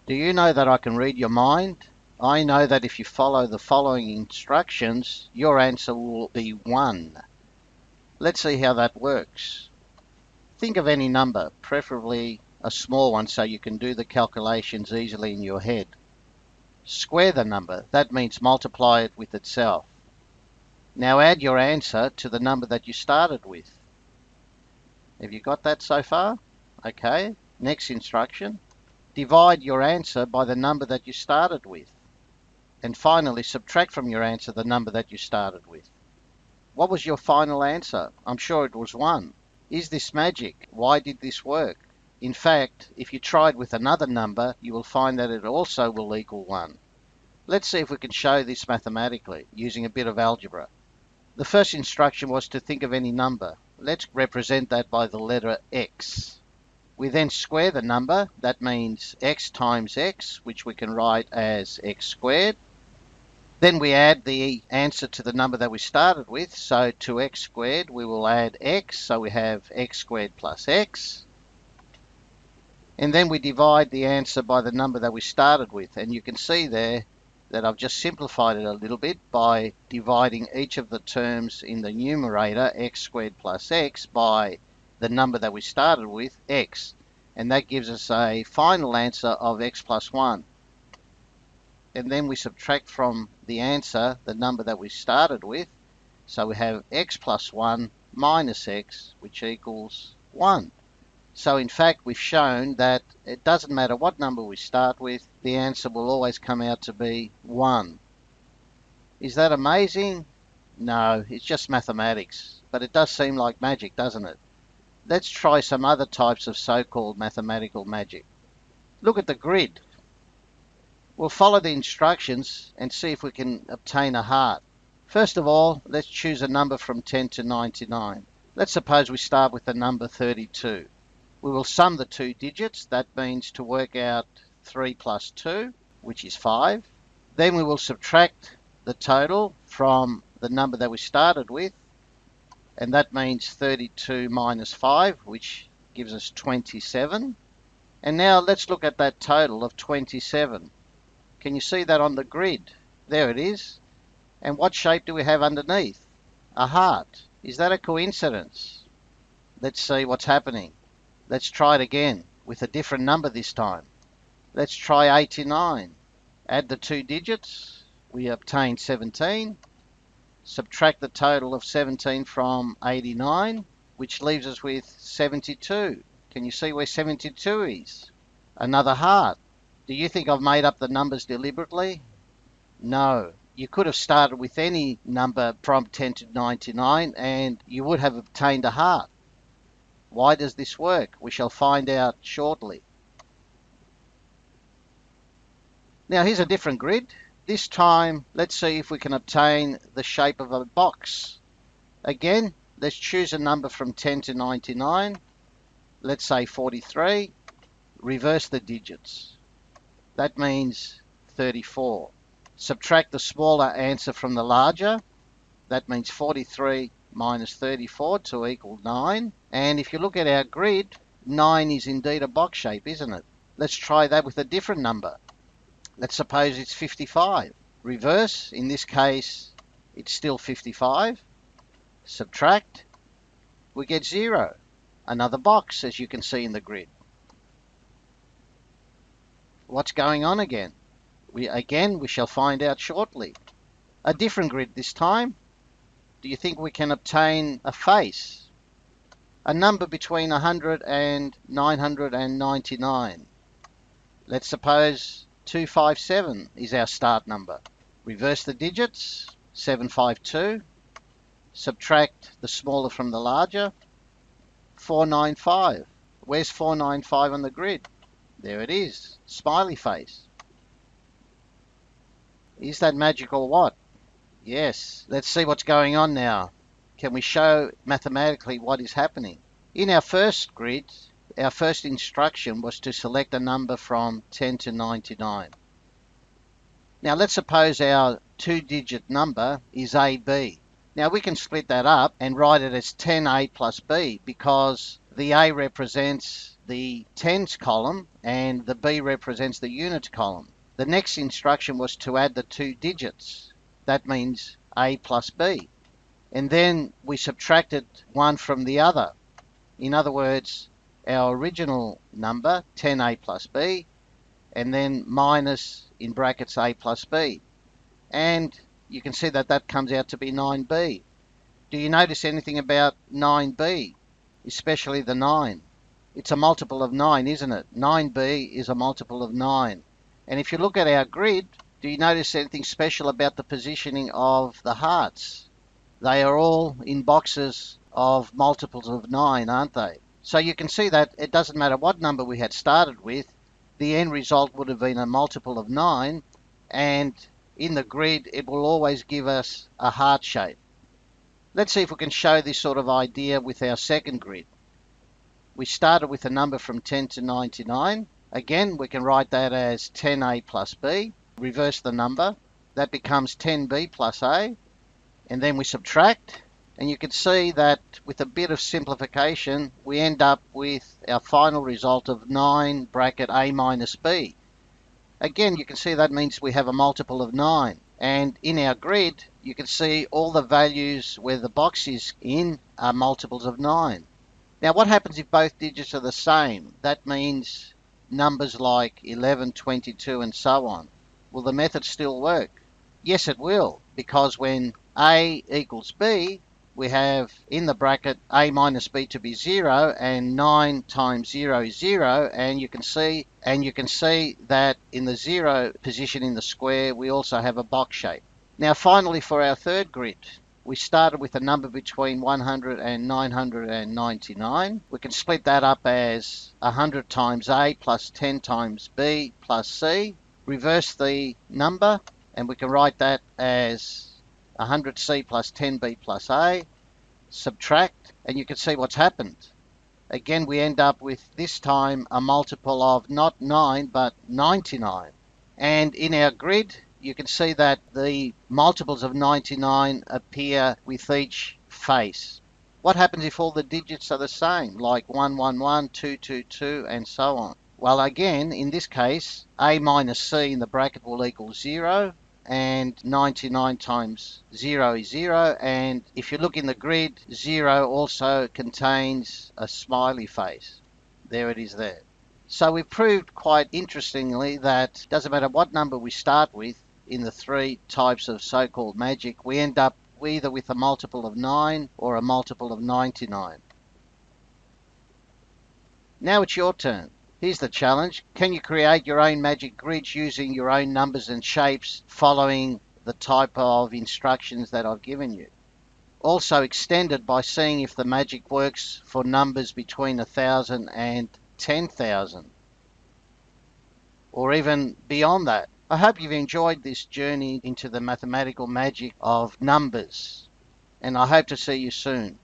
Do you know that I can read your mind? I know that if you follow the following instructions, your answer will be 1. Let's see how that works. Think of any number, preferably a small one so you can do the calculations easily in your head. Square the number. That means multiply it with itself. Now add your answer to the number that you started with. Have you got that so far? Okay. Next instruction. Divide your answer by the number that you started with. And finally, subtract from your answer the number that you started with. What was your final answer? I'm sure it was 1. Is this magic? Why did this work? In fact, if you tried with another number, you will find that it also will equal 1. Let's see if we can show this mathematically using a bit of algebra. The first instruction was to think of any number. Let's represent that by the letter x. We then square the number. That means x times x, which we can write as x squared. Then we add the answer to the number that we started with. So to x squared, we will add x. So we have x squared plus x. And then we divide the answer by the number that we started with. And you can see there that I've just simplified it a little bit by dividing each of the terms in the numerator, x squared plus x, by the number that we started with, x. And that gives us a final answer of x plus 1. And then we subtract from the answer the number that we started with. So we have x plus 1 minus x, which equals 1. So in fact, we've shown that it doesn't matter what number we start with, the answer will always come out to be 1. Is that amazing? No, it's just mathematics. But it does seem like magic, doesn't it? Let's try some other types of so-called mathematical magic. Look at the grid. We'll follow the instructions and see if we can obtain a heart. First of all, let's choose a number from 10 to 99. Let's suppose we start with the number 32. We will sum the two digits. That means to work out 3 plus 2, which is 5. Then we will subtract the total from the number that we started with. And that means 32 minus 5, which gives us 27. And now let's look at that total of 27. Can you see that on the grid? There it is. And what shape do we have underneath? A heart. Is that a coincidence? Let's see what's happening. Let's try it again with a different number this time. Let's try 89. Add the two digits. We obtain 17. Subtract the total of 17 from 89, which leaves us with 72. Can you see where 72 is? Another heart. Do you think I've made up the numbers deliberately? No. You could have started with any number from 10 to 99 and you would have obtained a heart. Why does this work? We shall find out shortly. Now here's a different grid. This time, let's see if we can obtain the shape of a box. Again, let's choose a number from 10 to 99. Let's say 43. Reverse the digits. That means 34. Subtract the smaller answer from the larger. That means 43 minus 34 to equal 9. And if you look at our grid, 9 is indeed a box shape, isn't it? Let's try that with a different number. Let's suppose it's 55. Reverse, in this case, it's still 55. Subtract, we get 0. Another box, as you can see in the grid. What's going on again? We shall find out shortly. A different grid this time. Do you think we can obtain a face? A number between 100 and 999. Let's suppose 257 is our start number. Reverse the digits, 752. Subtract the smaller from the larger, 495. Where's 495 on the grid? There it is, smiley face. Is that magic or what? Yes, let's see what's going on now. Can we show mathematically what is happening? In our first grid, our first instruction was to select a number from 10 to 99. Now let's suppose our two-digit number is AB. Now we can split that up and write it as 10A plus B because the A represents the tens column and the B represents the units column. The next instruction was to add the two digits. That means A plus B. And then we subtracted one from the other. In other words, our original number, 10A plus B, and then minus, in brackets, A plus B. And you can see that that comes out to be 9B. Do you notice anything about 9B, especially the 9? It's a multiple of 9, isn't it? 9B is a multiple of 9. And if you look at our grid, do you notice anything special about the positioning of the hearts? They are all in boxes of multiples of 9, aren't they? So you can see that it doesn't matter what number we had started with, the end result would have been a multiple of 9, and in the grid it will always give us a heart shape. Let's see if we can show this sort of idea with our second grid. We started with a number from 10 to 99. Again, we can write that as 10A plus B. Reverse the number. That becomes 10B plus A. And then we subtract. And you can see that with a bit of simplification, we end up with our final result of 9 bracket A minus B. Again, you can see that means we have a multiple of 9. And in our grid, you can see all the values where the box is in are multiples of 9. Now, what happens if both digits are the same? That means numbers like 11, 22, and so on. Will the method still work? Yes, it will, because when A equals B, we have in the bracket A minus B to be 0, and 9 times 0 is 0, and you can see that in the 0 position in the square we also have a box shape. Now finally, for our third grid, we started with a number between 100 and 999. We can split that up as 100 times A plus 10 times B plus C. Reverse the number, and we can write that as 100C plus 10B plus A. Subtract, and you can see what's happened. Again, we end up with, this time, a multiple of not 9 but 99. And in our grid, you can see that the multiples of 99 appear with each face. What happens if all the digits are the same, like 111, 222, and so on? Well, again, in this case, A minus C in the bracket will equal 0, and 99 times 0 is 0, and if you look in the grid, 0 also contains a smiley face. There it is there. So we proved quite interestingly that it doesn't matter what number we start with in the three types of so-called magic, we end up either with a multiple of 9 or a multiple of 99. Now it's your turn. Here's the challenge. Can you create your own magic grids using your own numbers and shapes following the type of instructions that I've given you? Also extend it by seeing if the magic works for numbers between 1,000 and 10,000, or even beyond that. I hope you've enjoyed this journey into the mathematical magic of numbers, and I hope to see you soon.